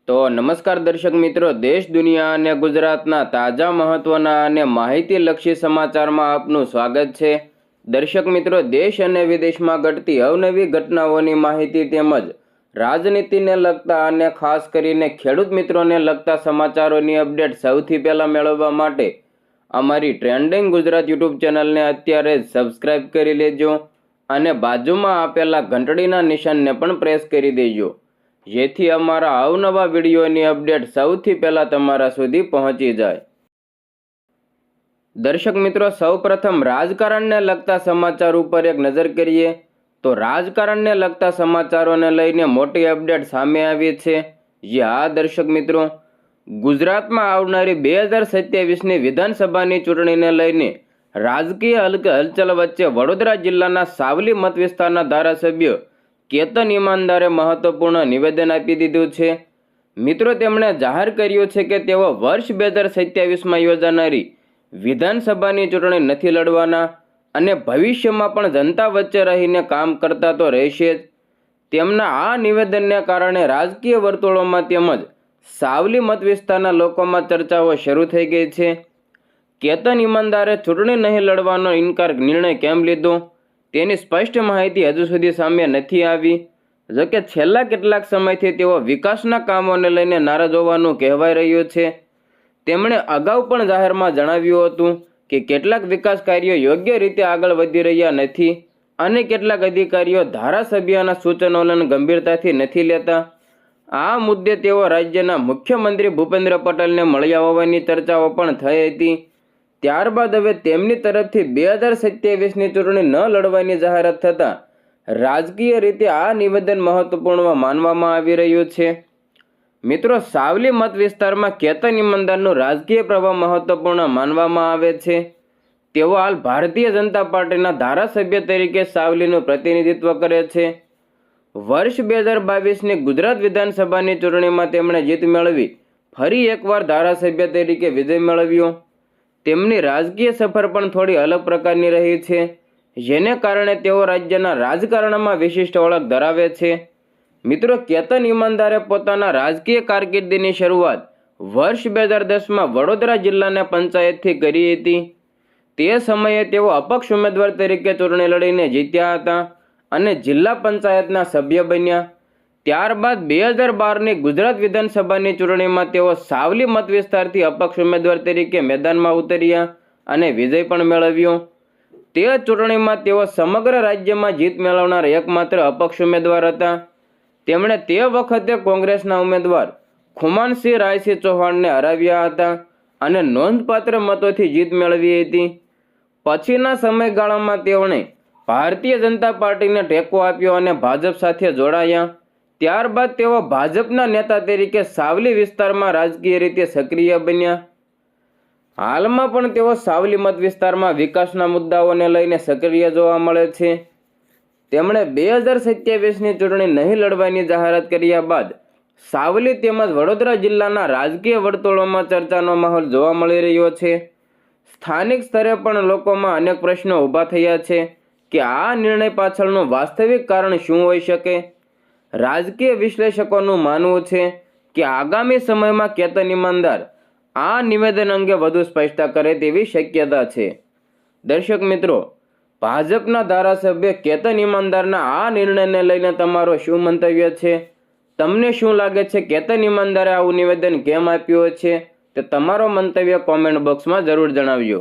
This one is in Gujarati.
તો નમસ્કાર દર્શક મિત્રો, દેશ દુનિયા અને ગુજરાતના તાજા મહત્વના અને માહિતીલક્ષી સમાચારમાં આપનું સ્વાગત છે। દર્શક મિત્રો, દેશ અને વિદેશમાં ઘટતી અવનવી ઘટનાઓની માહિતી તેમજ રાજનીતિને લગતા અને ખાસ કરીને ખેડૂત મિત્રોને લગતા સમાચારોની અપડેટ સૌથી પહેલા મેળવવા માટે અમારી ટ્રેન્ડિંગ ગુજરાત યુટ્યુબ ચેનલને અત્યારે જ સબસ્ક્રાઇબ કરી લેજો અને બાજુમાં આપેલા ઘંટડીના નિશાનને પણ પ્રેસ કરી દેજો, જેથી અમારા અવનવા વિડીયોની અપડેટ સૌથી પહેલા તમારા સુધી પહોંચી જાય। દર્શક મિત્રો, સૌપ્રથમ રાજકારણને લગતા સમાચાર ઉપર એક નજર કરીએ તો રાજકારણને લગતા સમાચારોને લઈને મોટી અપડેટ સામે આવી છે। હા દર્શક મિત્રો, ગુજરાતમાં આવનારી 2027ની વિધાનસભાની ચૂંટણીને લઈને રાજકીય હલચલ વચ્ચે વડોદરા જિલ્લાના સાવલી મત વિસ્તારના ધારાસભ્ય કેતન ઈમાનદારે મહત્વપૂર્ણ નિવેદન આપી દીધું છે। મિત્રો, તેમણે જાહેર કર્યું છે કે તેઓ વર્ષ 2027માં યોજાનારી વિધાનસભાની ચૂંટણી નથી લડવાના અને ભવિષ્યમાં પણ જનતા વચ્ચે રહીને કામ કરતા તો રહેશે જ। તેમના આ નિવેદનને કારણે રાજકીય વર્તુળોમાં તેમજ સાવલી મત વિસ્તારના લોકોમાં ચર્ચાઓ શરૂ થઈ ગઈ છે। કેતન ઈમાનદારે ચૂંટણી નહીં લડવાનો નિર્ણય કેમ લીધો તેની સ્પષ્ટ માહિતી હજુ સુધી સામે નથી આવી। જોકે છેલ્લા કેટલાક સમયથી તેઓ વિકાસના કામોને લઈને નારાજ હોવાનું કહેવાઈ રહ્યું છે। તેમણે અગાઉ પણ જાહેરમાં જણાવ્યું હતું કે કેટલાક વિકાસ કાર્યો યોગ્ય રીતે આગળ વધી રહ્યા નથી અને કેટલાક અધિકારીઓ ધારાસભ્યના સૂચનોને ગંભીરતાથી નથી લેતા। આ મુદ્દે તેઓ રાજ્યના મુખ્યમંત્રી ભૂપેન્દ્ર પટેલને મળ્યા હોવાની ચર્ચાઓ પણ થઈ હતી। ત્યારબાદ હવે તેમની તરફથી 2027ની ચૂંટણી ન લડવાની જાહેરાત થતાં રાજકીય રીતે આ નિવેદન મહત્વપૂર્ણ માનવામાં આવી રહ્યું છે। મિત્રો, સાવલી મત વિસ્તારમાં કેતન ઈમાનદારનું રાજકીય પ્રભાવ મહત્વપૂર્ણ માનવામાં આવે છે। તેઓ હાલ ભારતીય જનતા પાર્ટીના ધારાસભ્ય તરીકે સાવલીનું પ્રતિનિધિત્વ કરે છે। વર્ષ 2022ની ગુજરાત વિધાનસભાની ચૂંટણીમાં તેમણે જીત મેળવી ફરી એકવાર ધારાસભ્ય તરીકે વિજય મેળવ્યો। તેમની રાજકીય સફર પણ થોડી અલગ પ્રકારની રહી છે, જેને કારણે તેઓ રાજ્યના રાજકારણમાં વિશિષ્ટ ઓળખ ધરાવે છે। મિત્રો, કેતન ઈમાનદારે પોતાના રાજકીય કારકિર્દીની શરૂઆત વર્ષ 2010માં વડોદરા જિલ્લાના પંચાયતથી કરી હતી। તે સમયે તેઓ અપક્ષ ઉમેદવાર તરીકે ચૂંટણી લડીને જીત્યા હતા અને જિલ્લા પંચાયતના સભ્ય બન્યા। ત્યારબાદ 2012ની ગુજરાત વિધાનસભાની ચૂંટણીમાં તેઓ સાવલી મત વિસ્તારથી અપક્ષ ઉમેદવાર તરીકે મેદાનમાં ઉતર્યા અને વિજય પણ મેળવ્યો। તે ચૂંટણીમાં તેઓ સમગ્ર રાજ્યમાં જીત મેળવનાર એકમાત્ર અપક્ષ ઉમેદવાર હતા। તેમણે તે વખતે કોંગ્રેસના ઉમેદવાર ખુમાનસિંહ રાયસિંહ ચૌહાણને હરાવ્યા હતા અને નોંધપાત્ર મતોથી જીત મેળવી હતી। પછીના સમયગાળામાં તેઓને ભારતીય જનતા પાર્ટીને ટેકો આપ્યો અને ભાજપ સાથે જોડાયા। ત્યારબાદ તેઓ ભાજપના નેતા તરીકે સાવલી વિસ્તારમાં રાજકીય રીતે સક્રિય બન્યા। હાલમાં પણ તેઓ સાવલી મત વિસ્તારમાં વિકાસના મુદ્દાઓને લઈને સક્રિય જોવા મળે છે। તેમણે 2027ની ચૂંટણી નહીં લડવાની જાહેરાત કર્યા બાદ સાવલી તેમજ વડોદરા જિલ્લાના રાજકીય વર્તુળોમાં ચર્ચાનો માહોલ જોવા મળી રહ્યો છે। સ્થાનિક સ્તરે પણ લોકોમાં અનેક પ્રશ્નો ઊભા થયા છે કે આ નિર્ણય પાછળનું વાસ્તવિક કારણ શું હોઈ શકે। રાજકીય વિશ્લેષકોનું માનવું છે કે આગામી સમયમાં કેતન ઈમાનદાર આ નિવેદન અંગે વધુ સ્પષ્ટતા કરે તેવી શક્યતા છે। દર્શક મિત્રો, ભાજપના ધારાસભ્ય કેતન ઈમાનદારના આ નિર્ણયને લઈને તમારો શું મંતવ્ય છે? તમને શું લાગે છે કેતન ઈમાનદારે આવું નિવેદન કેમ આપ્યું છે? તે તમારો મંતવ્ય કોમેન્ટ બોક્સમાં જરૂર જણાવજો।